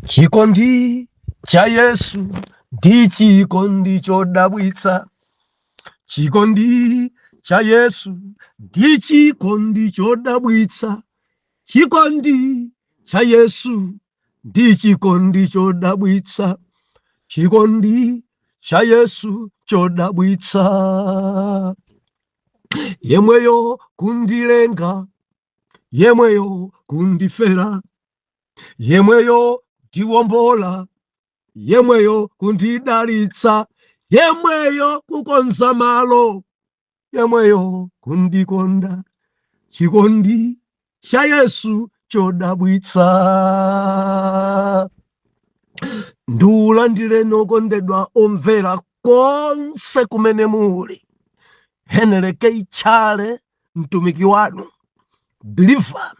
Chikondi cha Yesu ndi chikondi chodabwitsa. Chikondi cha Yesu ndi chikondi chodabwitsa. Chikondi cha Yesu ndi chikondi chodabwitsa. Chikondi cha Yesu chodabwitsa. Yemweyo kundilenga, yemweyo kundifera, yemweyo ndiwombola, yemweyo kundidalitsa, yemweyo kukonza malo, yemweyo kundikonda. Chikondi cha Yesu chodabwitsa. Ndiulandire nokondedwa omvera konse kumene muli. Henry K. Chale, mtumiki wanu, believer,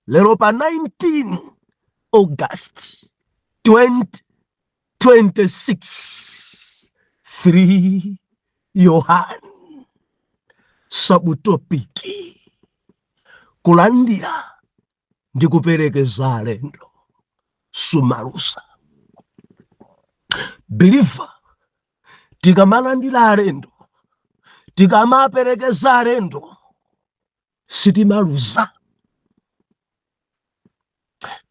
lero pa 19 August 2026, 3 Yohani, subtopiki, kulandira ndi kuperekeza alendo, sumalusa. Believer, tikamalandira alendo, tikamaperekeza alendo, sitimaluza.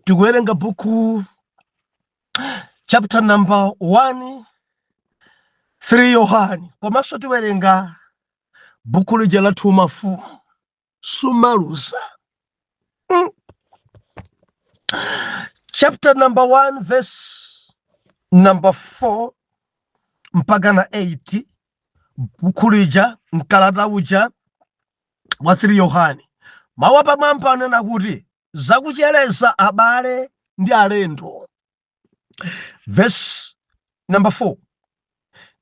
Tikuwerenga buku chapter number 1, 3 Yohani. Komanso tiwerenga buku lija la mafumu, sumaluza. Chapter number 1 verse number 4 mpaka na 8, buku lija mkalata uja wa 3 Yohani. Mawu apamwamba anena kuti zakuchereza abale ndi alendo. Verse number 4,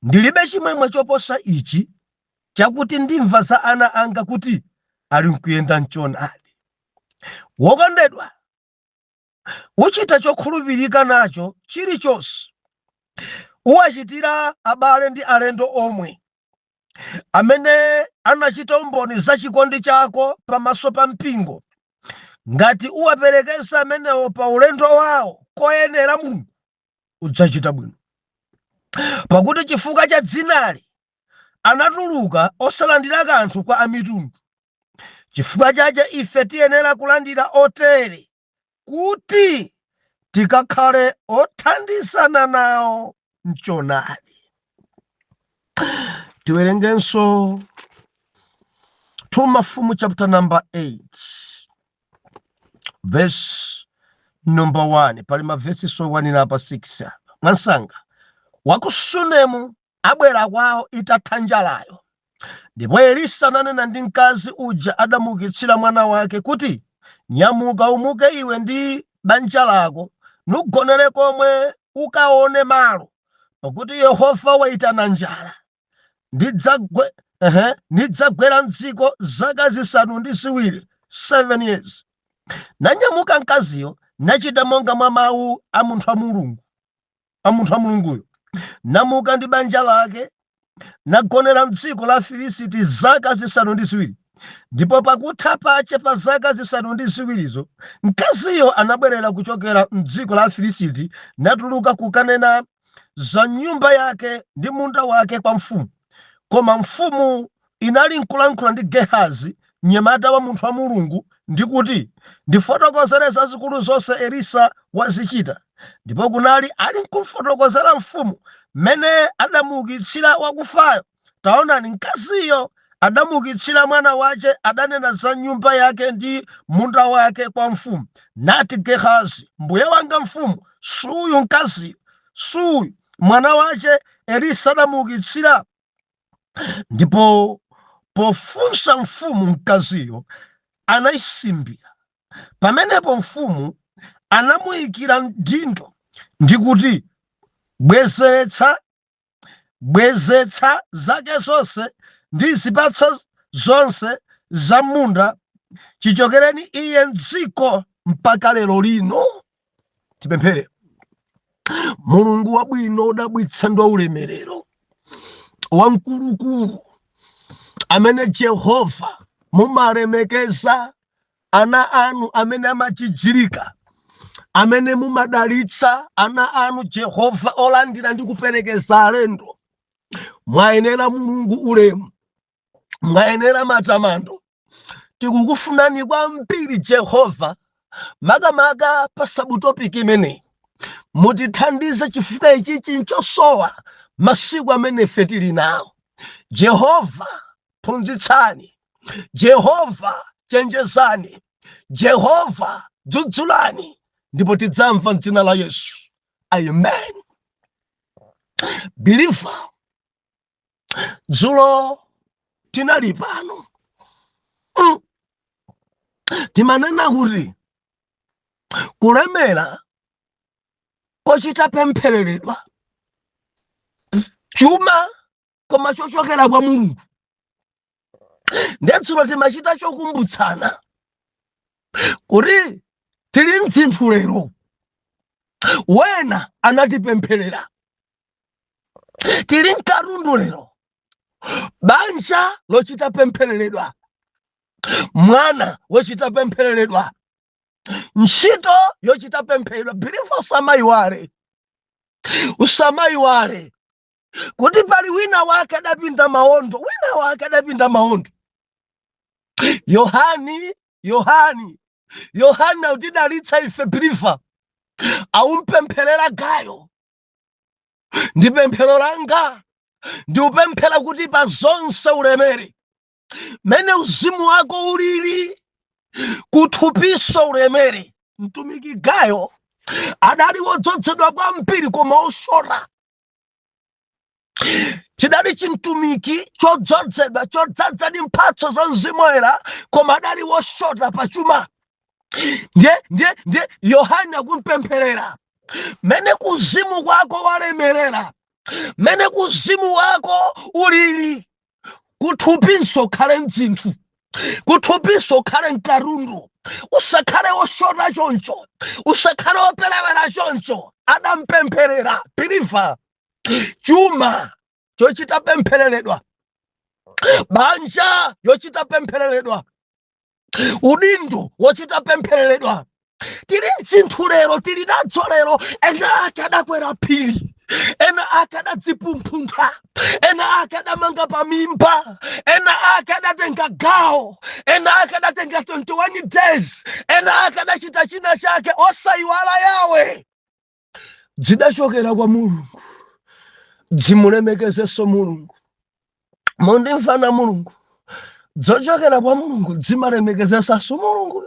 ndilibe chimwemwe choposa ichi, chakuti ndimva za ana anga kuti ali nkuyenda m'choonadi. Wokondedwa, uchita chokhulupirika nacho chilichonse, uwachitira abale ndi alendo omwe amene anachita umboni za chikondi chako pamaso pa mpingo, ngati uwaperekeza amenewo pa ulendo wawo koyenera Mulungu, udzachita bwino. Pakuti chifukwa cha dzinali anatuluka osalandira kanthu kwa amitundu. Chifukwa chache ife tiyenera kulandira otere, kuti tikakhale othandizana nawo m'choonadi. Tiwerengenso 2 Mafumu chapter number 8 verse number 1. Pali mavesi so 1 na pa 6. Mwansanga waku Sunemu abwera kwawo itatha njalayo, ndipo Elisa ananena ndi mkazi uja adamukitsira mwana wake kuti, nyamuka umuke iwe ndi banja lako nugonere komwe ukaone malo, pakuti Yehova wayitana njala. Ndidzagwera m'dziko zaka zisanu ndi ziwiri, 7 years. Nanyamuka mkaziyo nachita monga mwa mawu a munthu wa Mulunguyo. Namuka ndi banja lake nagonera m'dziko la Filisiti zaka zisanu ndi ziwiri. Ndipo pakutha pache pa zaka zisanu ndi ziwirizo, mkaziyo anabwerera kuchokera m'dziko la Filisiti natuluka kukanena za nyumba yake ndi munda wake kwa mfumu. Koma mfumu inali nkulankhula ndi Gehazi, mnyamata wa munthu wa Mulungu, ndikuti, ndifotokozere zazikulu zonse Elisa wazichita. Ndipo kunali ali nkumfotokozera mfumu mmene adamuukitsira wakufayo. Taonani, mkaziyo adamukitsira mwana wace, adanena za nyumba yake ndi munda wake kwa mfumu. Nati Gehazi, mbuye wanga mfumu, suyu mkaziyo, suyu mwana wace Elisa adamuukitsira. Ndipo pofunsa mfumu mkaziyo anayisimbira. Pamenepo mfumu anamuyikira mdindo ndikuti, bwezetsa zake zonse ndi zipatso zonse za munda, chichokereni iye m'dziko mpaka lero lino. Tipemphere. Mulungu wabwino udabwitsa ndi ulemerero, wamkulukulu, amene Jehova mumalemekeza ana anu amene amachijirika, amene mumadalitsa ana anu Jehova olandira ndi kuperekeza alendo. Mwayenera Mulungu ulemu, mwayenera matamando. Tikukufunani kwambiri Jehova, makamaka pa sabutopiki imeneyi. Mutithandize chifukwa ichi chinchosowa masiku amene ife tili nawo. Jehova phunzitsani, Jehova chenjezani, Jehova dzudzulani, ndipo tidzamva m'dzina la Yesu. Amen. Believer, dzulo tinali pano. Timanena kuti kulemera kochita pemphereredwa chuma koma chochokera kwa Mulungu. Ndetsulo timachita chokumbutsana kuti tili mdzinthu lero. Wena anatipempherera. Tili mkatundu lero. Banja lochita pemphereredwa. Mwana wochita pemphereredwa. Ntchito yochita pemphereredwa. Believer usamayiwale kuti pali wina wake adapinda mawondo. Wina wake adapinda mawondo. Yohani utidalitsa ife believer. Aumpempherera Gayo. Ndi pemphero langa ndi upemphera kuti pa zonse ulemere. Mene uzimu wako ulili kuthupiso ulemere. Mtumiki Gayo adali wodzozedwa kwambiri koma oshora. Chidali chimtumiki chodzozedwa chodzaza ndi mphatso za Mzimu Woyera koma adali woshota pachuma. Ndiye Yohana akumpempherera. Mene kuzimu kwako walemerera, mene kuzimu wako ulili kuthupinso khale mdzinthu, kuthupinso khale mkarundu. Usakhale woshota choncho, usakhale woperewera choncho. Adampempherera. Believer, chuma chochita pemphereredwa, banja yochita pemphereredwa, udindo wochita pemphereredwa. Tili mdzinthu lero, tili nadzo lero. Ena ake adakwera phiri, ena ake adadzipumphunta, ena ake adamanga pamimba, ena ake adatenga gawo, ena ake adatenga 21 days, ena ake adachita china chake osayiwala Yawe. Zidachokera kwa Mulungu. Zimulemekezenso Mulungu. Mondimvana Mulungu. Zochokera kwa Mulungu zimalemekezenso Mulungu.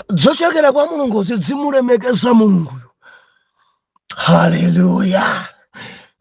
Zochokera kwa Mulungu zimulemekeza Mulungu. Hallelujah.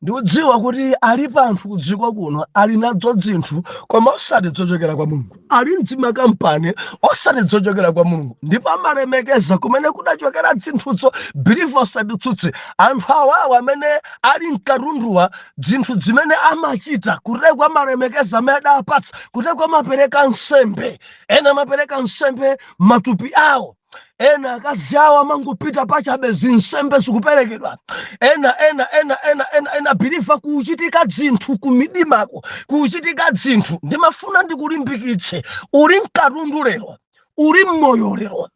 Ndikudziwa kuti ali panthu kudziko kuno ali nadzo zinthu koma osati zochokera kwa Mulungu. Ali mdzimakampani osati zochokera kwa Mulungu. Ndipo amalemekeza kumene kudachokera zinthuzo. Believer osaditsutse. Anthu awawa amene ali mkatunduwa zinthu zimene amachita kutekwa amalemekeza amene adapatsa, kutekwa amapereka nsembe. Ena amapereka nsembe matupi awo. Ena akazi awo amangopita pachabe zinsembe zikuperekedwa. Ena believer kuchitika zinthu kumidimako, kuchitika zinthu. Ndimafuna ndikulimbikitse. Uli mkatundu lero, uli mmoyo lero,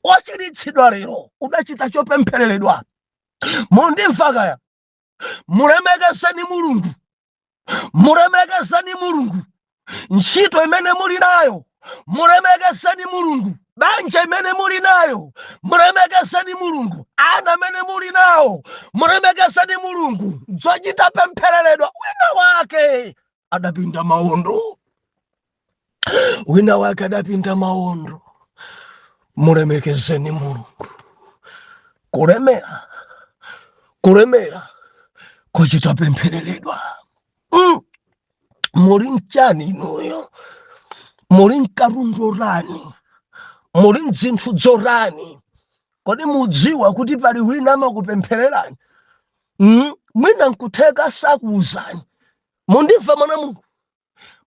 ochiritsidwa lero, udachita chopemphereredwa. Mondimva kaya? Mulemekezeni Mulungu. Mulemekezeni Mulungu. Ntchito imene muli nayo, mulemekezeni Mulungu. Banja imene muli nayo, mulemekezeni Mulungu. Ana amene muli nawo, mulemekezeni Mulungu. Zochita pemphereredwa. Wina wake adapinda mawondo. Wina wake adapinda mawondo. Mulemekezeni Mulungu. Kulemera kuchita pemphereredwa. Muli mchani inuyo, muli mkatundu rani, muli mzinthu zorani. Kodi mudziwa kuti pali wina amakupemphererani? Mwina nkutheka sakuwuzani. Mundimva mwana Mulungu.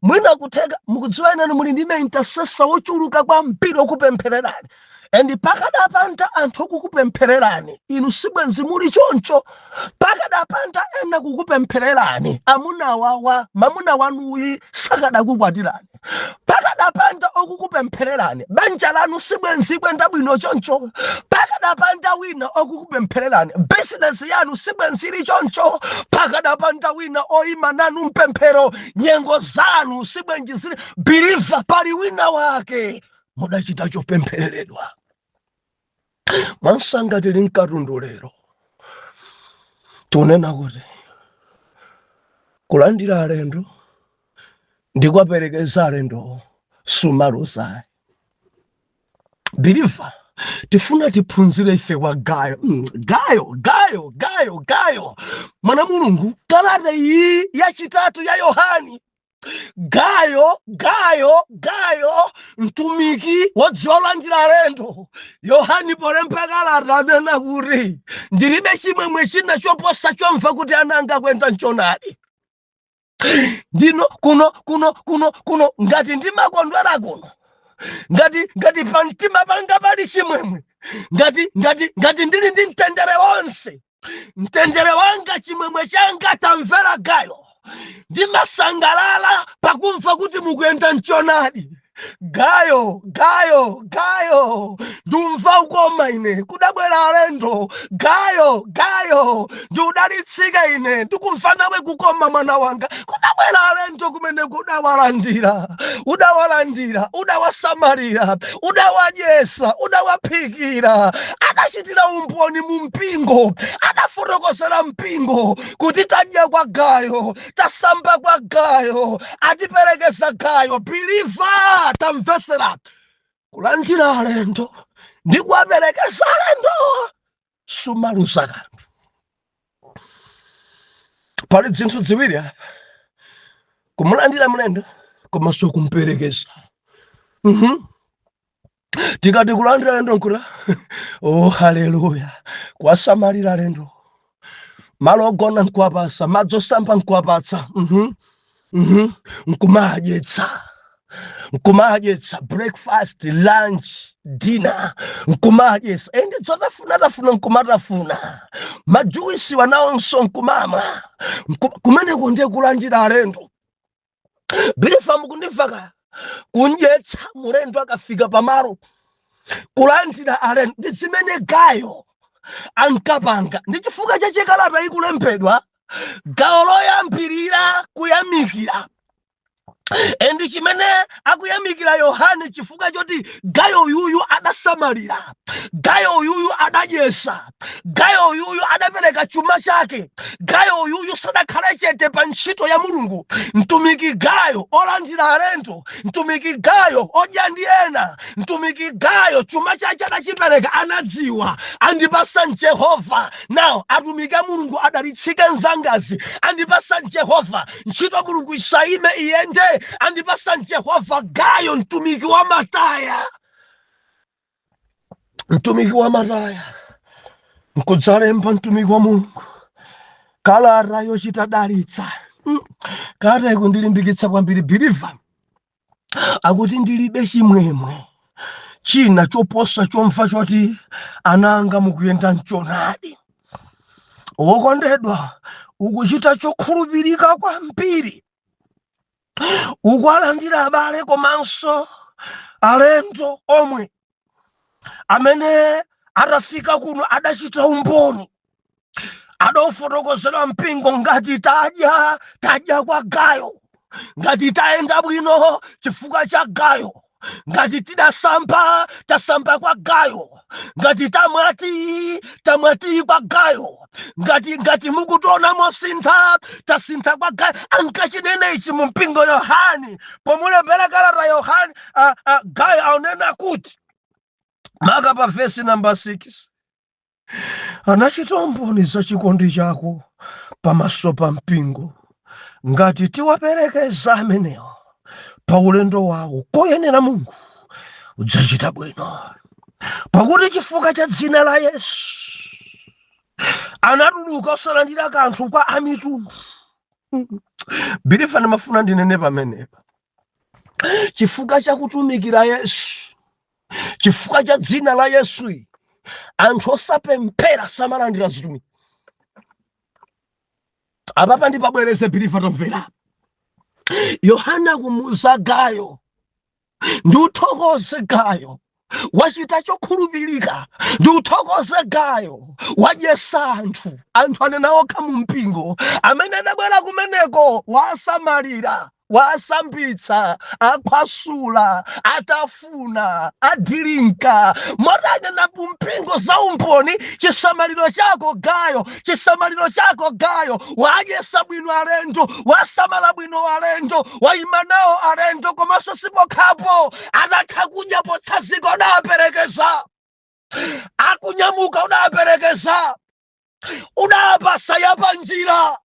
Mwina kutheka mukudziwa inani muli ndime intercessor wochuluka kwambiri okupemphererani. endi pakadapanda anthu kukupemphererani inu sibwenzi muli choncho. Pakadapanda ena kukupemphererani amuna wawa mamuna wanuyi sakadakukwatirani. Pakadapanda okukupemphererani banja lanu sibwenzi kwenda bwino choncho. Pakadapanda wina okukupemphererani bizinesi yanu sibwenzi ili choncho. Pakadapanda wina oyima nanu mpemphero nyengo zanu sibwenzi zili biliva pali wina wake mudachita chopemphereredwa. Mwansanga tili mkatundu lero tunena kuti kulandira alendo ndi kuwaperekeza alendo sumaluza. Biliva tifuna tiphunzire ife kwa Gayo. Gayo mwana Mulungu, kalata iyi yachitatu ya Yohani. Gayo mtumiki wodziwa kulandira alendo. Yohani polemba kalata anena kuti ndilibe chimwemwe china choposa chomva kuti ananga kwenda nchonadi. Ndino kuno ngati ndimakondwera kuno, ngati pamtima panga pali chimwemwe, ngati ndili ndi mtendere wonse, mtendere wanga chimwemwe changa tamvera Gayo. Ndimasangalala pakumva kuti mukuyenda nchonadi. Gayo ndumva ukoma ine kudabwera alendo. Gayo ndiudalitsika ine ndikumva nawe kukoma mwana wanga kudabwera alendo kumene udawalandira udawasamalira udawadyesa udawaphikira adachitira umboni mu mpingo adafotokozera mpingo kuti tadya kwa Gayo tasamba kwa Gayo atiperekeza Gayo. Biliva tamvesera kulandira alendo ndi kuwaperekeza alendo sumaluza kanthu. Pali zinthu ziwiri apa: kumulandira mlendo komanso kumperekeza. Tikati kulandira alendo nkula oh haleluya, kuwasamalira alendo, malo ogona nkuwapasa, madzi osamba nkuwapatsa, nkumadyetsa breakfast, lunch, dinner, nkumadyetsa endi tafuna nkumatafuna majuisi wanawonso nkumamwa. Kumeneko ndiye kulandira alendo. Biliva mukundimva? Kundyetsa mulendo akafika pamalo. Kulandira alendo ndi zimene Gayo ankapanga. Ndi chifukwa cha chikalata ikulembedwa gawo loyambirira kuyamikira. Endi chimene akuyamikira Yohane chifukwa choti Gayo yuyu adasamalira, Gayo yuyu adadyesa, Gayo yuyu adapereka chuma chake, Gayo yuyu sadakhale chete pa ntchito ya Mulungu. Mtumiki Gayo olandira alendo, mtumiki Gayo odya ndi ena, mtumiki Gayo chuma chake adachipereka anadziwa andipasa Jehova. Now atumiki a Mulungu adalitsike nzangazi andipasa Jehova, ntchito Mulungu isaime iyende andipasa Jehova. Gayo mtumiki wa Mataya, nkudzalemba mtumiki wa Mulungu kalata yochitadalitsa. Kalata ikundilimbikitsa kwambiri. Biliva akuti ndilibe chimwemwe china choposa chomva choti ananga mukuyenda nchonadi. Wokondedwa, ukuchita chokhulupirika kwambiri, ukuwalandira abale komanso alendo omwe amene atafika kuno adachita umboni, adafotokozera mpingo ngati tadya kwa Gayo, ngati tayenda bwino chifukwa cha Gayo, ngati tasamba kwa Gayo, ngati tamwati kwa Gayo, ngati mukutona tasintha kwa Gayo. Ankachinena ichi mu mpingo Yohani pomulembera kalata Yohani. Gayo aunena kuti maka pa vesi namba 6 anachita umboni za chikondi chako pamaso pa mpingo, ngati tiwaperekeza amenewo pa ulendo wawo koyenera Mulungu udzachita bwino. Pakuti chifukwa cha dzina la Yesu anatuluka osalandira kanthu kwa amitundu. Biliva ndimafuna ndinene pamenepa chifukwa cha kutumikira Yesu chifukwa cha dzina la Yesu anthu osapemphera samalandira zitumiki. Apapa ndipabwereze biliva tomvera. Yohana kumuuza Gayo, ndiuthokoze Gayo wachita chokhulupirika, ndiuthokoze Gayo wadyesa anthu anena okha mu mpingo amene adabwera kumeneko wasamalira, wasambitsa, akhwasula, atafuna, adilinka, motanena mpingo za umboni. Chisamaliro chako Gayo, chisamaliro chako Gayo, wadyesa bwino alendo, wasamala bwino alendo, wayima nawo alendo, komanso sipokhapo adatha kudya potsazika udaperekeza, akunyamuka udaperekeza, udapasa yapanjira,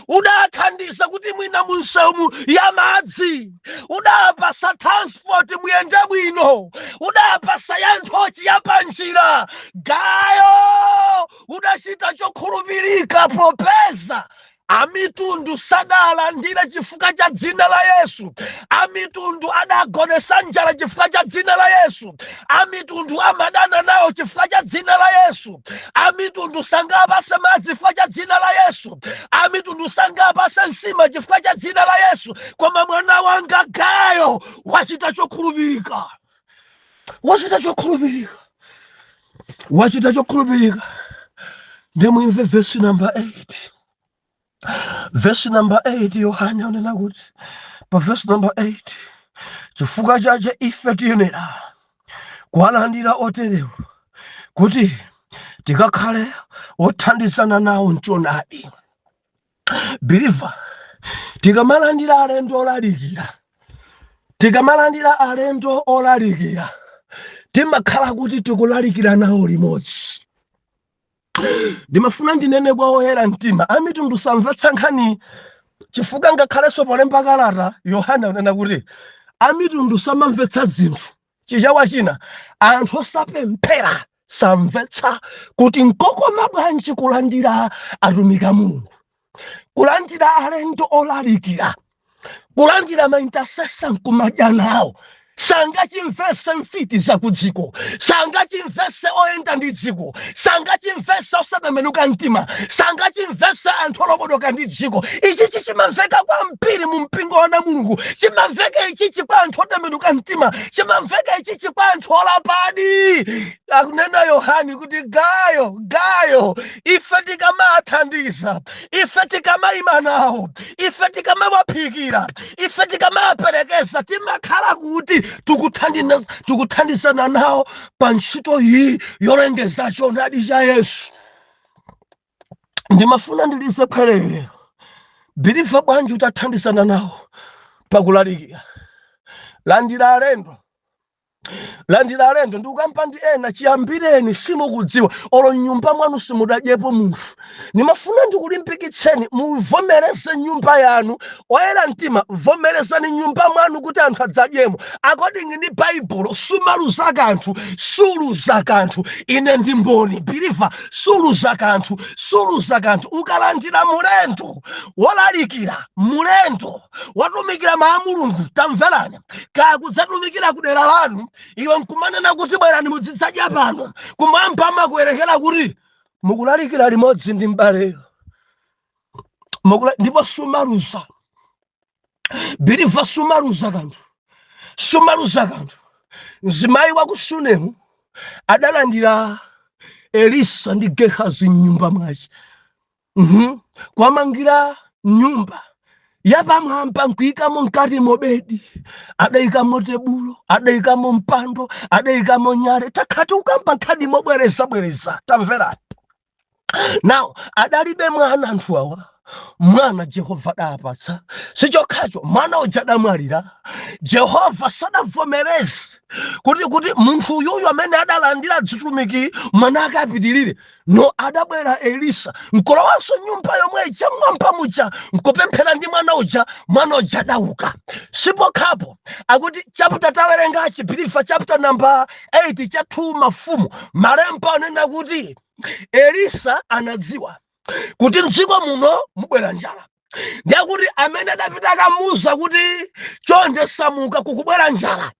udathandiza kuti mwina munsewu ya madzi, udapasa transport muyende bwino, udapasa ya nthochi ya panjira. Gayo udachita chokhulupirika popeza amitundu sadalandira chifukwa cha dzina la Yesu. Amitundu adagonesa njala chifukwa cha dzina la Yesu. Amitundu amadana nawo chifukwa cha dzina la Yesu. Amitundu sangapase madzi chifukwa cha dzina la Yesu. Amitundu sangapase nsima chifukwa cha dzina la Yesu. Koma mwana wanga Gayo wachita chokhulupirika, wachita chokhulupirika, wachita chokhulupirika. Ndimwimve verse number 8. Verse number 8, Yohana unena kuti pa verse number 8, chifukwa chache ife tiyenera kuwalandira oterewa kuti tikakhale othandizana nawo mchoonadi. Believer, tikamalandira alendo olalikira, tikamalandira alendo olalikira, timakhala kuti tikulalikira nawo limodzi. Ndimafuna ndinene kwa oyera mtima amitundu samvetsa nkhani, chifukwa ngakhalenso polemba kalata Yohana unena kuti amitundu samamvetsa zinthu. Chichawa china anthu osapemphera samvetsa kuti nkokoma bwanji kulandira atumiki a Mulungu, kulandira alendo olalikira, kulandira maintercessor nkumadya nawo. Sangachimvese mfiti za kudziko, sangachimvese oyenda ndi dziko, sangachimvese osatembenuka mtima, sangachimvese anthu olobodoka ndi dziko. Ichichi chimamveka kwambiri mu mpingo wa Mulungu, chimamveka ichichi kwa anthu otembenuka mtima, chimamveka ichichi kwa anthu olapadi. Akunena Yohani kuti Gayo, ife tikamathandiza, ife tikamayima nawo, ife tikamawaphikira, ife tikamaperekeza, timakhala kuti tikuthandizana nawo pa ntchito iyi yolengeza choonadi cha Yesu. Ndimafuna ndilise khwelero, biliva bwanji utathandizana nawo pakulalikira. Landira alendo, landira alendo. Ndikukampa ndi ena chiyambireni simukudziwa olo nyumba mwanu simudadyepo mufu. Nimafuna ndikulimbikitseni muvomereze nyumba yanu. Oyera mtima vomerezani nyumba mwanu kuti anthu adzadyemo. According ni Bible, sumaluza kanthu, suluza kanthu. Ine ndi mboni, believer, suluza kanthu, suluza kanthu. Ukalandira mulendo wolalikira, mulendo watumikira mawu a Mulungu, tamverani, kakudzatumikira kudera lanu, iwe nkumanena kuti bwerani muzidzadya pano, kumwamba amakuwerekera kuti mukulalikira limodzi ndi m'baleyo. Ndipo sumaluza, believer, sumaluza kanthu, sumaluza kanthu. Mzimayi wa ku Sunemu adalandira Elisa ndi Gehazi m'nyumba mwace. Kwamangira nyumba yapamwamba nkuyikamo mkati mobedi, adayikamo tebulo, adayikamo mpando, adayikamo nyale. Takhati ukamba nkhani mobwereza, tamverani. Now, adalibe mwana anthu awa, mwana Jehova adapatsa. Sichokhacho mwana uja adamwalira, Jehova sadavomereze kuti munthu uyuyu amene adalandira zitumiki mwana akapitirire. No, adabwera Elisa nkolowanso nyumba yomwe ija mwamba muja nkopemphera ndi mwana uja adauka. Sipokhapo akuti chapter tawerengachi biliva chapter number 8 cha 2 Mafumu, malemba anena kuti Elisa anadziwa kuti mdziko muno mubwera njala. ndiyakuti amene adapita akamuza kuti chonde samuka kukubwera njala,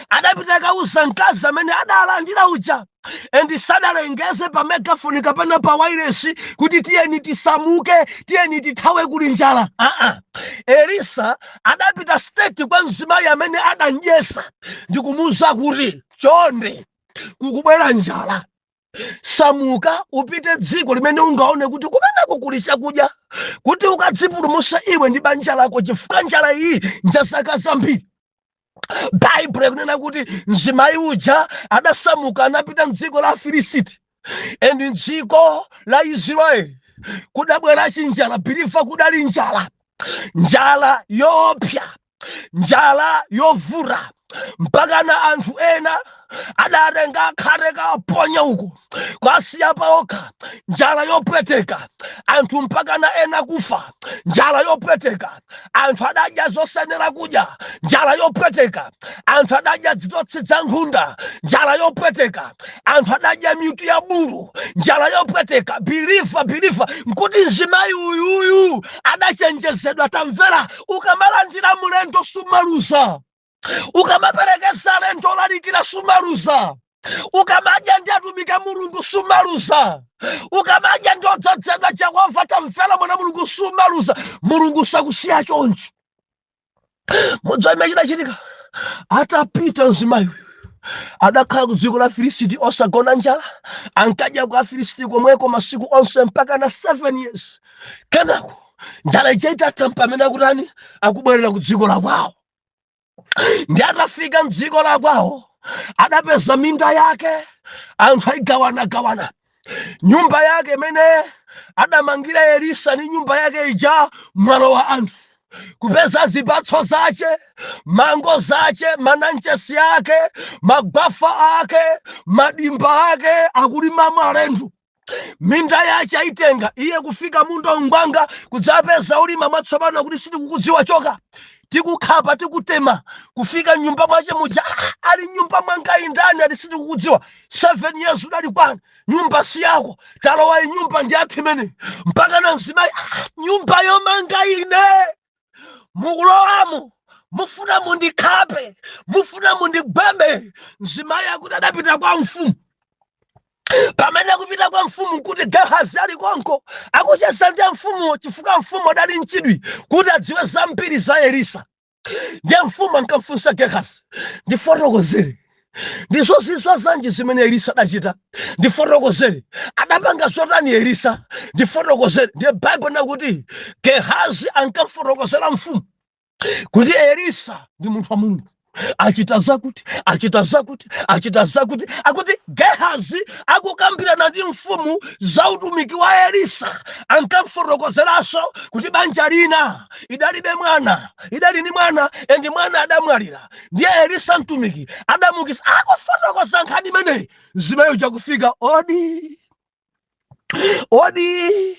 adapita akauza mkazi amene adalandira uja endi sadalengeze pa megafoni kapena pa wairesi kuti tiyeni tisamuke, tiyeni tithawe kuli njala. Elisa adapita straight kwa mzimayi amene adanjesa ndi kumuza kuti chonde kukubwera njala, samuka upite dziko limene ungaone kuti kumeneko kuli chakudya, kuti ukadzipulumutsa iwe ndi banja lako, chifukwa njala iyi njazaka zambiri. Baibulo ikunena kuti mzimayi uja adasamuka anapita mdziko la Filisiti endi mdziko la Israeli kudabwera njala, bilifa kudali njala yoopsa, njala yovura, mpaka na anthu ena adatenga khate kaponya uko kwasiya paokha, njala yopweteka, anthu mpaka na ena kufa, njala yopweteka, anthu adadya zosenera kudya, njala yopweteka, anthu adadya zitotsi za nkhunda, njala yopweteka, anthu adadya mitu ya bulu, njala yopweteka. Bilifa nkuti mzimayi uyuyu adachenjezedwa. Tamvera, ukamalandira mulendo sumaluza, ukamaperekeza lendo olalikira sumaluza, ukamadya ndi atumiki Mulungu sumaluza, ukamadya ndi odzozedwa Yehova. Tamvera mwana Mulungu sumaluza, Mulungu sakusiya choncho. Mudziwa imene chidachitika, atapita mzimayi adakhala ku dziko la Filisiti osagona njala, ankadya ku Afilisiti komweko masiku onse mpaka na 7 years. Kenako njala itatha pamene akutani akubwerera ku dziko la kwawo. Ndi atafika mdziko la kwawo adapeza minda yake, anthu ayigawanagawana. Nyumba yake imene adamangira Elisa ni nyumba yake ija mwalo wa anthu, kupeza zipatso zace, mango zace, mananchesi ake, magwafa ake, madimba ake, akulimamo alendo. Minda yace ayitenga iye, kufika mundo ngwanga kudzapeza ulima mwatsopano kuti sitikukudziwa choka, tikukhapa tikutema, kufika nyumba mwace muja ali nyumba mwanga indani ali sitikukudziwa. 7 years udali kwana, nyumba si yako, talowa nyumba ndi athu imene. Mpaka na mzimayi, nyumba yomanga ine mukulowamo, mufuna mundikhape, mufuna mundigwebe. Mzimayi akuti adapita kwa mfumu. Pamene akupita kwa mfumu kuti Gehazi ali konko, akucheza ndi mfumu chifukwa mfumu adali mchidwi kuti adziwe zambiri za Elisa. Ndiye mfumu ankamfunsa Gehazi, ndifotokozere ndizozizwa zanji zimene Elisa adachita, ndifotokozere adapanga zotani Elisa, ndifotokozere. Ndiye Baibulo nakuti Gehazi ankamfotokozera mfumu kuti Elisa ndi munthu wa Mulungu, achita zakuti, achita zakuti, achita zakuti. Akuti Gehazi akukambirana ndi mfumu za utumiki wa Elisa, ankamfotokozeranso kuti banja lina idalibe mwana, idali ni mwana endi mwana adamwalira. Ndiye Elisa mtumiki adamukisa, akufotokoza nkhani imeneyi. Mzimayi chakufika odi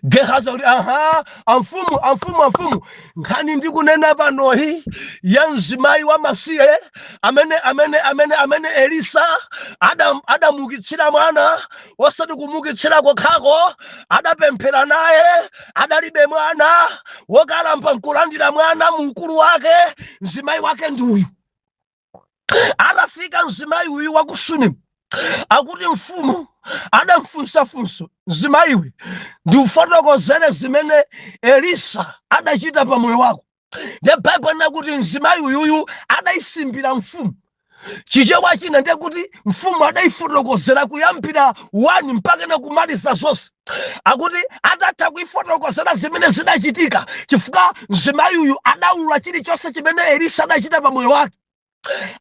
Gehazi kuti amfumu nkhani ndikunena panoyi ya mzimayi wa masiye amene Elisa adamukitsira mwana, osati kumukitsira kokhako, adapemphera naye, adalibe mwana, wokalamba nkulandira mwana mukulu wake. Mzimayi wake ndi uyu. Atafika mzimayi uyu wa ku Sunemu, akuti mfumu adamfunsa funso, mzimayiwe ndiufotokozere zimene Elisa adachita pa moyo wako. Ndiye Baibulo nakuti mzimayi uyuyu adayisimbira mfumu. Chichewa china ndiye kuti mfumu adayifotokozera kuyambira 1 mpaka na kumaliza zonse. Akuti atatha kuyifotokozera zimene zidachitika chifukwa mzimayi uyu adaulula chilichonse chimene Elisa adachita pa moyo wake.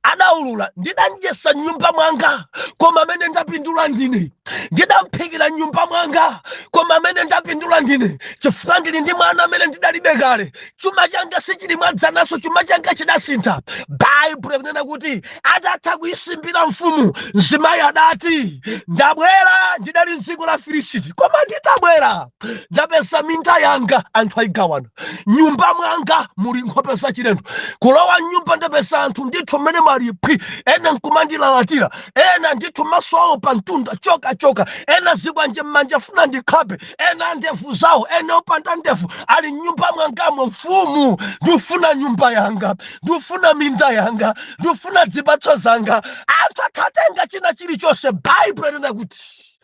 Adaulula, ndidanjesa nyumba mwanga koma amene ndapindula ndine, ndidamphikira nyumba mwanga koma amene ndapindula ndine, chifukwa ndili ndi mwana amene ndidalibe kale, chuma changa sichili mwadzanaso, chuma changa chidasintha. Baibulo ikunena kuti atatha kuyisimbira mfumu, mzimayi adati, ndabwera ndidali mdziko la Filisiti, koma nditabwera ndapeza minda yanga anthu ayigawana, nyumba mwanga muli nkhope zachilendo, kulowa nyumba ndapeza anthu ndithu ndithu mmene malipwi, ena nkumandilalatira, ena ndithu maso awo pa mtunda choka, ena zikwanje m'manja funa ndikhape, ena ndevu zawo, ena opanda ndevu ali m'nyumba mwangamo. Mfumu, ndifuna nyumba yanga, ndifuna minda yanga, ndifuna zipatso zanga. Anthu akatenga china chilichonse, Bible linena kuti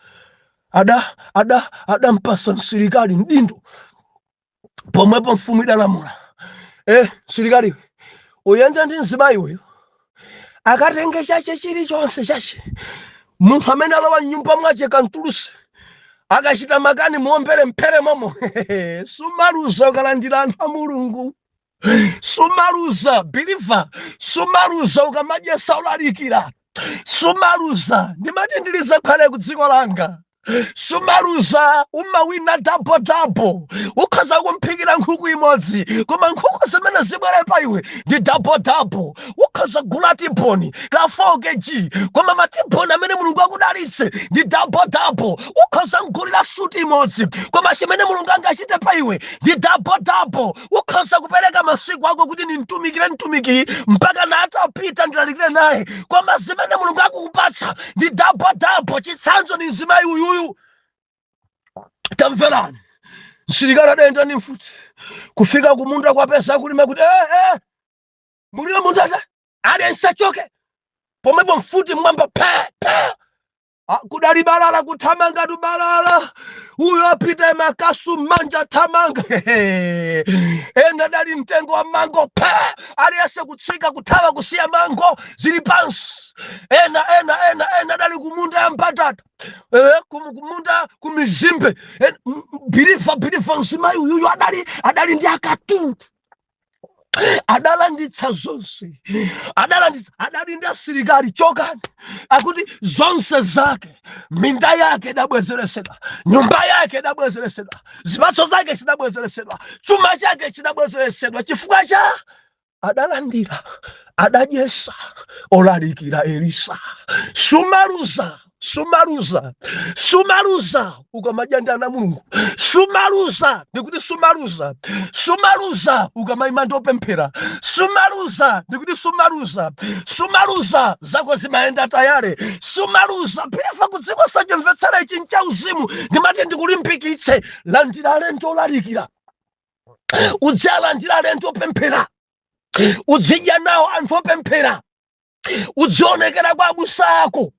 adampasa msilikali mdindo pomwepo mfumu idalamula, msilikali uyenda ndi mzimayi uyu akatenge chache chilichonse chache. Munthu amene alowa m'nyumba mwache kantuluse akachita makani muombere mphere momo. Sumaluza ukalandira anthu a Mulungu, sumaluza believer, sumaluza ukamadyesa ulalikira, sumaluza ndimati ndilize khale ku dziko langa. Sumaluza umawina double, ukhoza kumphikira nkhuku imodzi koma nkhuku zimene zibwere pa iwe ndi double. Ukhoza kugula tiboni ka 4 kg koma matiboni amene Mulungu akudalitse ndi double. Ukhoza kugulira suti imodzi koma chimene Mulungu angachite pa iwe ndi double. Ukhoza kupereka masiku ako kuti nditumikire mpaka na atapita ndilalikire naye koma zimene Mulungu akukupatsa ndi double. Chitsanzo ni mzimayi uyu. Tamverani, msilikali adayenda ndi mfuti kufika kumunda kwa pesa kulima kuti mulime munda aliyense achoke. Pomwepo mfuti mwamba pe kudali balala kuthamanga tu balala, uyo apita makasu manja thamanga. Ena dali mtengo wa mango pe aliyese kutsika kuthawa kusiya mango zili pansi. Ena dali kumunda ya mbatata, kumunda kumizimbe. Bilifa mzimayi uyu adali ndi akatu, adalanditsa zonse, adali ndi asilikali chokani akuti zonse zake, minda yake idabwezeresedwa, nyumba yake idabwezeresedwa, zipatso zake zidabwezeresedwa, chuma chake chidabwezeresedwa. Chifukwa cha adalandira, adadyesa olalikira Elisa. Sumaluza ukamadya na Mulungu. Sumaluza ndikuti sumaluza ukamayima ndopemphera. Ndikuti sumaluza zako zimayenda tayale. Sumaluza pilifa kudziko sajemvetsera ichi nchauzimu ndimati ndikulimbikitse, landira alendo olalikira, udzalandira alendo opemphera, udzidya nawo anthu opemphera, udzionekera kwa abusa ako,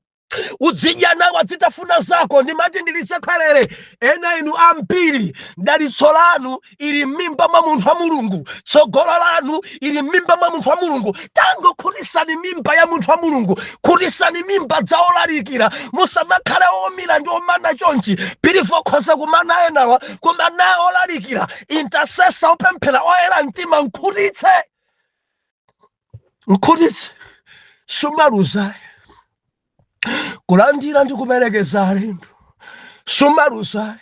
udzidya nawo adzitafuna zako. Ndimati ndilise khalere ena inu ambiri dalitso lanu ili m'mimba mwa munthu wa Mulungu, tsogolo lanu ili m'mimba mwa munthu wa Mulungu. Tango khutisani mimba ya munthu wa Mulungu, khutisani mimba za olalikira, musamakhale omira ndi omana chonchi. Pilifo khosa kumana enawa kumana olalikira, intercessor opemphera oyera mtima, nkhutitse. Sumaluza kulandira ndi kuperekeza alendo. Sumaluza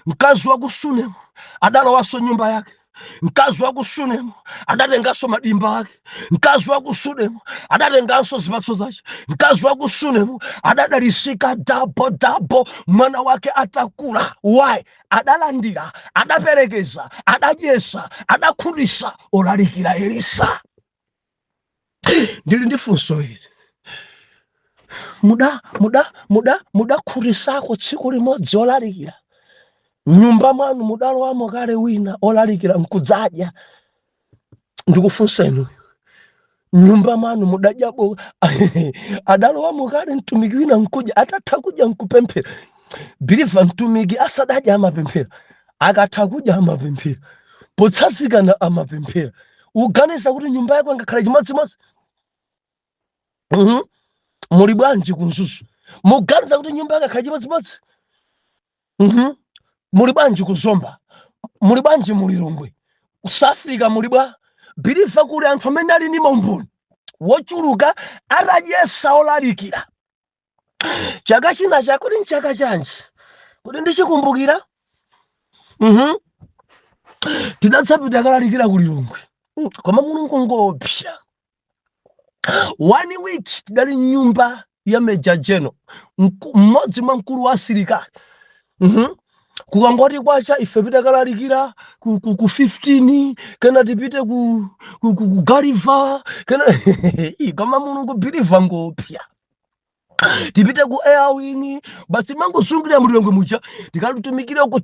mkazi wa ku Sunemu adalowaso nyumba yake, mkazi wa ku Sunemu adatenganso madimba ake, mkazi wa ku Sunemu adatenganso zipatso zake, mkazi wa ku Sunemu adadalisika double. Mwana wake atakula. Why? Adalandira, adaperekeza, adadyesa, adakhutisa olalikira Elisa. Ndili ndi funso ili, muda khutisako tsiku limodzi olalikira, nyumba mwanu mudalowamo kale wina olalikira mkudzadya. Ndikufunseni, nyumba mwanu mudadya adalowamo kale mtumiki wina nkudya, atatha kudya nkupemphera. Biliva mtumiki asadadya amapemphera, akatha kudya amapemphera, potsatsikana amapemphera. Uganiza kuti nyumba yako ngakhale chimodzimodzi? Muli bwanji kunzuzu? Muganiza kuti nyumba yako ngakhale chimodzimodzi? Muli bwanji kuzomba? Muli bwanji mulilongwe? Kusafika muli bwa? Biliva kuli anthu amene ali ndi maumboni wochuluka adadyesa olalikira. Chaka china chakuti nchaka chanji kuti ndichikumbukira, tidadzapita kalalikira kulilongwe, koma Mulungu ngopsa. 1 week tidali nyumba ya Major General, mmodzi mwa mkulu wa asilikali. kukangoti kwacha ife pita kalalikira ku 15 kana tipite ku Gariva kana kama mulungu biliva ngopya tipite ku Airwing basi mangosungirira mulilongwe mucha tikatumikire uko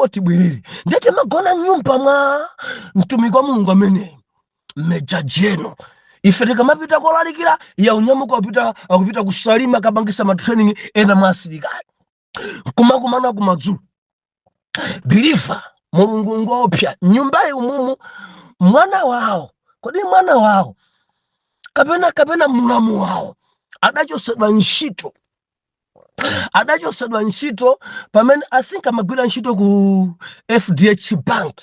tibwerere ndete magona nyumba mwa mtumiki wa Mulungu amene Meja Jeno ife tikamapita kolalikira ya unyamuka akupita kusalima kabangisa matraining ena mwa asilikali kumakumana kumadzulo biliva mulungu ngopya nyumba umumu mwana wao kodi mwana wao kapena mulamu wao adachosedwa ntchito pamene I think amagwira ntchito ku FDH Bank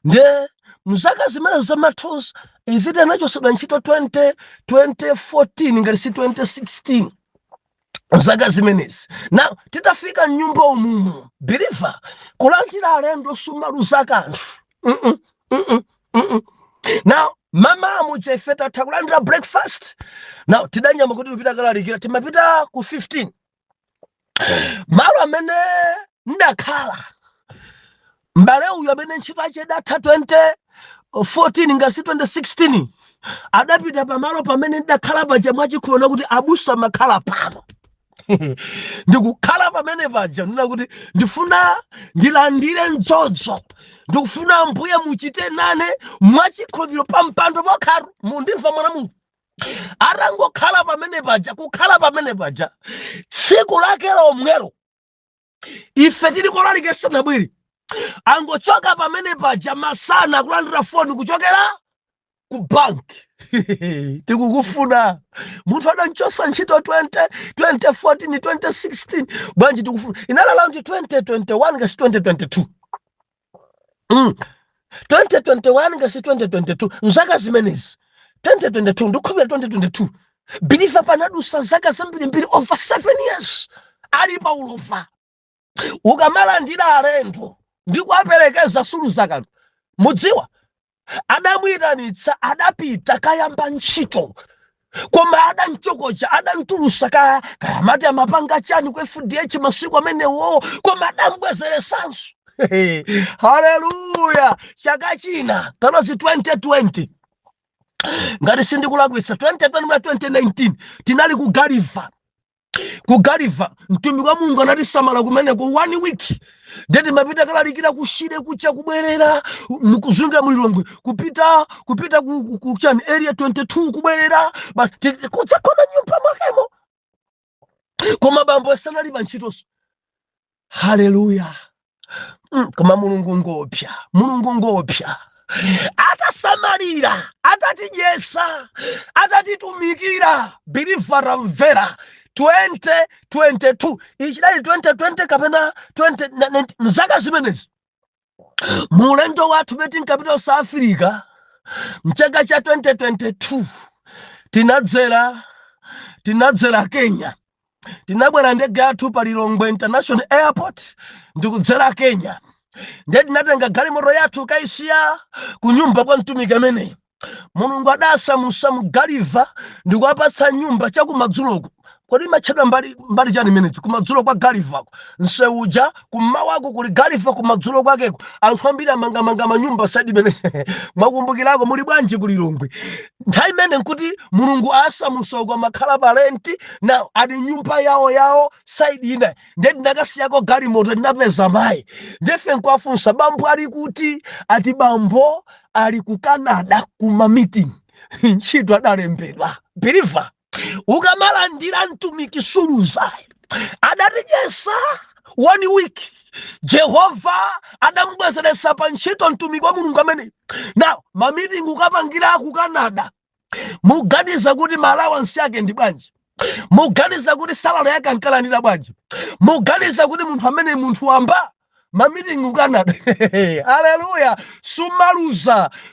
nde mzaka zimene zamatoza izite anachosedwa ntchito 2014 ngati si 2016 zaka zimenezi. Now titafika nyumba umumu biliva kulantira alendo sumalu zakanthu now mama amuchefeta takulandira breakfast. Now tidanyama kuti kupita kalalikira timapita ku 15 malo amene ndakhala mbale uyu amene ntchito ache data 2014 ngasi 2016 adapita pamalo pamene ndakhala paja mwachikhulupiriro kuti abusa makhala pano ndikukhala pamene paja ndina kuti ndifuna ndilandire nzodzo ndikufuna mbuye muchite nane mwachikhulupiriro pa mpando pokharu mundimva mwana Mulungu arangokhala pamene paja kukhala pamene paja tsiku lake lomwelo ife tili kolalikira bwiri angochoka pamene paja masana kulandira foni kuchokera ku bank tikukufuna munthu adanchosa ntchito 2014 2016 bwanji tikufuna inalala kuti 2021 ngasi 2022 2021 ngasi 2022 mzaka zimenezi 2022 ndikupira 2022 biliva panadusa zaka zambirimbiri over 7 years ali pa ulova ukamalandira alendo ndikuaperekeza sulu zakanu mudziwa adamuyitanitsa adapita kayamba ntchito koma adanchokocha adantulusa kayamati amapanga chani ku FDH masiku amenewo koma adambwezeresanso haleluya chaka china tanozi 2020 ngati sindikulakwisa 2019 tinali ku Gariva mtumiki wa Mulungu anatisamala kumeneko 1 week ndeti mapita kalalikira kushire kucha kubwerera mukuzunga mulilongwe kupita kuchani area 22 kubwerera basi kudzakona nyumba mwakemo koma bambo sanali pantchitoso. Haleluya. Koma mulungu ngopya atasamalira atatijesa atatitumikira biliva ramvera 2022 ichidali 2020 kapena 2019 mzaka zimenezi mulendo wathu beti nkapita South Africa mchaka cha 2022 tinadzera Kenya tinabwera ndege yathu pa Lilongwe International Airport ndikudzera Kenya ndeti tinatenga galimoto yathu kaisiya kunyumba kwa mtumiki amene mulungu adasamusa mu Gariva ndikuapatsa nyumba chakumadzuloku kodi machedwa mbali chani menechi kumadzulo kwa Gariva nseuja kumawako kuli Gariva kumadzulo kwakeko anthu ambiri amanga manyumba sadi mene mwakumbukirako muli bwanji ku Lilongwe nthawi imene nkuti mulungu asamusa kwa makhala parenti na ali nyumba yawo side ina ndeti ndakasiyako galimoto ndinapeza mayi ndefe nkwafunsa bambo ali kuti ati bambo ali ku Canada kuma meeting ntchito adalembedwa biliva ukamalandira mtumiki suluzayi adatijesa 1 week Jehova adamubwezeresa pa ntchito mtumiki wa Mulungu amene now mamiting ukapangira ku Canada muganiza kuti malawansi yake ndi bwanji muganiza kuti salary yake ankalandira bwanji muganiza kuti munthu amene munthu wamba mamitingi ukanada. Haleluya.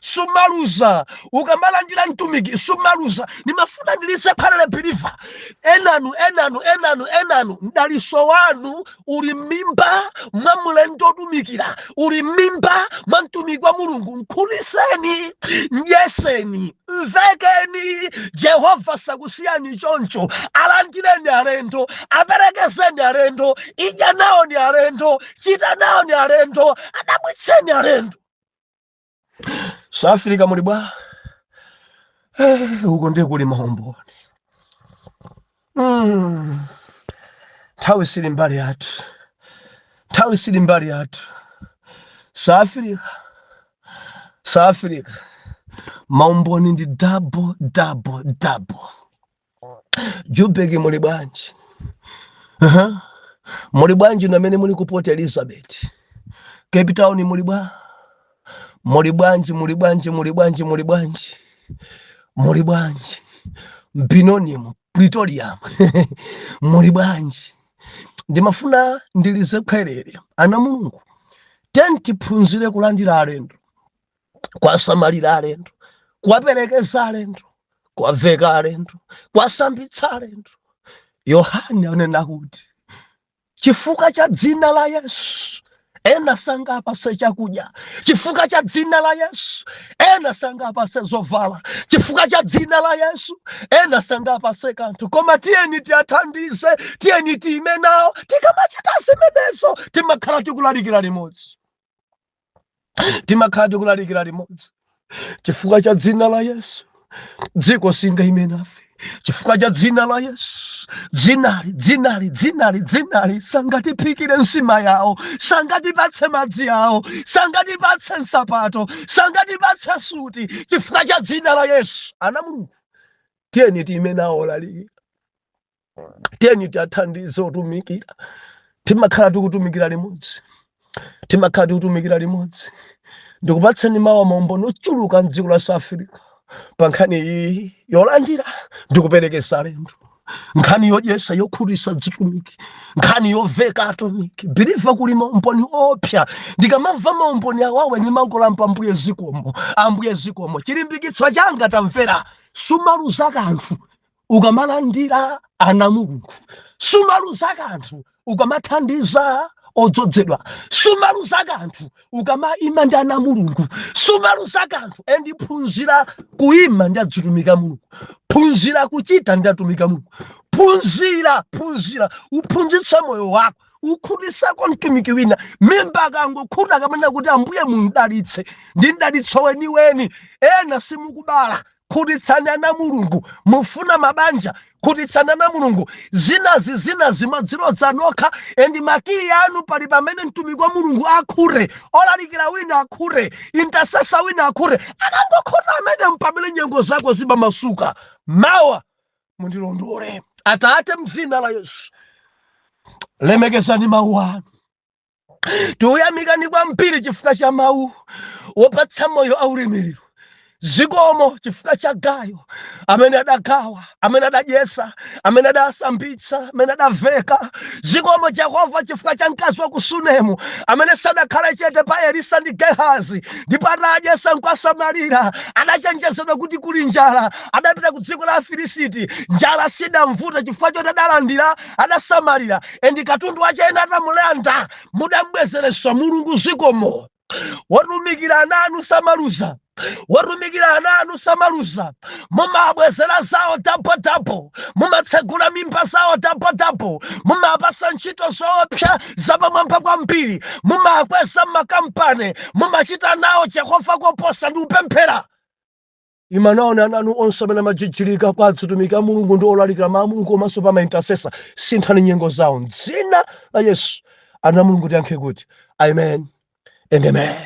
Sumaluza ukamalandira mtumiki sumaluza. Nimafuna ndilise phalele biliva enanu mdaliso wanu uli mmimba mwa mulendo otumikira, uli mmimba mwa mtumiki wa Mulungu. Mkhuliseni, mdyeseni, mvekeni. Jehova sakusiyani choncho. Alandireni alendo, aperekezeni alendo, idya nawo ni alendo, chita nawo ni alendo, adabwitseni alendo. South Africa muli bwa uko ndiye kuli maomboni. Nthawi sili mbali yathu, nthawi sili mbali yathu. South Africa maomboni ndi double. Joburg muli bwanji? Muli bwanji namene muli ku Port Elizabeth? Cape Town muli bwa? Muli bwanji? Benoni, Pretoria muli bwanji? Ndimafuna ndilize kwerere ana Mulungu. Tiphunzire kulandira alendo, kwasamalira alendo, kuwaperekeza alendo, kuwaveka alendo, kuwasambitsa alendo. Yohane anena kuti chifukwa cha dzina la Yesu ena sangapase chakudya, chifukwa cha dzina la Yesu ena sangapase zovala, chifukwa cha dzina la Yesu ena sangapase kanthu. Koma tiyeni tiathandize, tiyeni tiime nawo. Tikamachita zimenezo timakhala tikulalikira limodzi. Chifukwa cha dzina la Yesu dziko singaime nafe. Chifukwa cha dzina la Yesu dzinali sangatipikire nsima yawo, sangatipatse madzi yawo, sangatipatse nsapato, sangatipatse suti. Chifukwa cha dzina la Yesu ana Mulungu tiyeni tiime nawo lalikira, tiyeni tiathandize otumikira. Timakhala tikutumikira limodzi. Ndikupatseni mawu maomboni ochuluka mdziko la South Africa pa nkhani iyi yolandira ndikuperekesa alendo, nkhani yodyesa yokhutisa zitumiki, nkhani yoveka atumiki. Biliva kuli maomboni opya. Ndikamamva maomboni awawe nimangolampa Ambuye zikomo. Chilimbikitso changa tamvera. Sumaluza kanthu ukamalandira ana Mulungu, sumaluza kanthu ukamathandiza odzozedwa, sumaluza kanthu ukamaima ndi ana Mulungu, sumaluza kanthu. Phunzira kuima ndi adzitumika Mulungu, phunzira kuchita ndi atumika Mulungu, phunzira uphunzitse moyo wako, ukhutitseko mtumiki wina. Mimba akangokhuta kamene kuti Ambuye mundalitse ndi mdalitso weniweni. Ena simukubala, khutitsani ana Mulungu. Mufuna mabanja, khutitsani ana Mulungu. Zinazi madzilodza nokha. Makili anu pali pamene mtumiki wa Mulungu akhure, olalikira wina akhure, intercessor wina akhure. Akangokhuta amene mpamene nyengo zako ziba masuka. Mawa mundilondole. Atate mdzina la Yesu lemekezani mawu anu. Tuyamikani kwambiri chifukwa cha mawu wopatsa moyo aulemerero. Zikomo chifukwa cha Gayo amene adagawa, amene adadyesa, amene adasambitsa, amene adaveka. Zikomo Jehova chifukwa cha mkazi wa ku Sunemu amene sadakhale chete pa Elisa ndi Gehazi, ndipo adadyesa nkwasamalira. Adachenjezedwa kuti kuli njala, adapita ku dziko la Afilisiti. Njala sidamvuta chifukwa choti adalandira, adasamalira. Katundu wache ena atamulanda, mudambwezereswa Mulungu. Zikomo. Watumikira ananu samaluza, watumikira ananu samaluza. Mumabwezera zawo tapo, mumatsegula mimba zawo tapo, mumapasa ntchito zoopsa zapamwamba kwambiri, mumakweza makampani, mumachita nawo Jehova koposa ndi kupemphera. Imanaona ananu onse amene amajidzirika kwa adzitumika Mulungu ndi olalikira mawu a Mulungu komanso pa intercessor. Sinthani nyengo zawo m'dzina la Yesu. Ana Mulungu tiyankhe kuti amen and amen.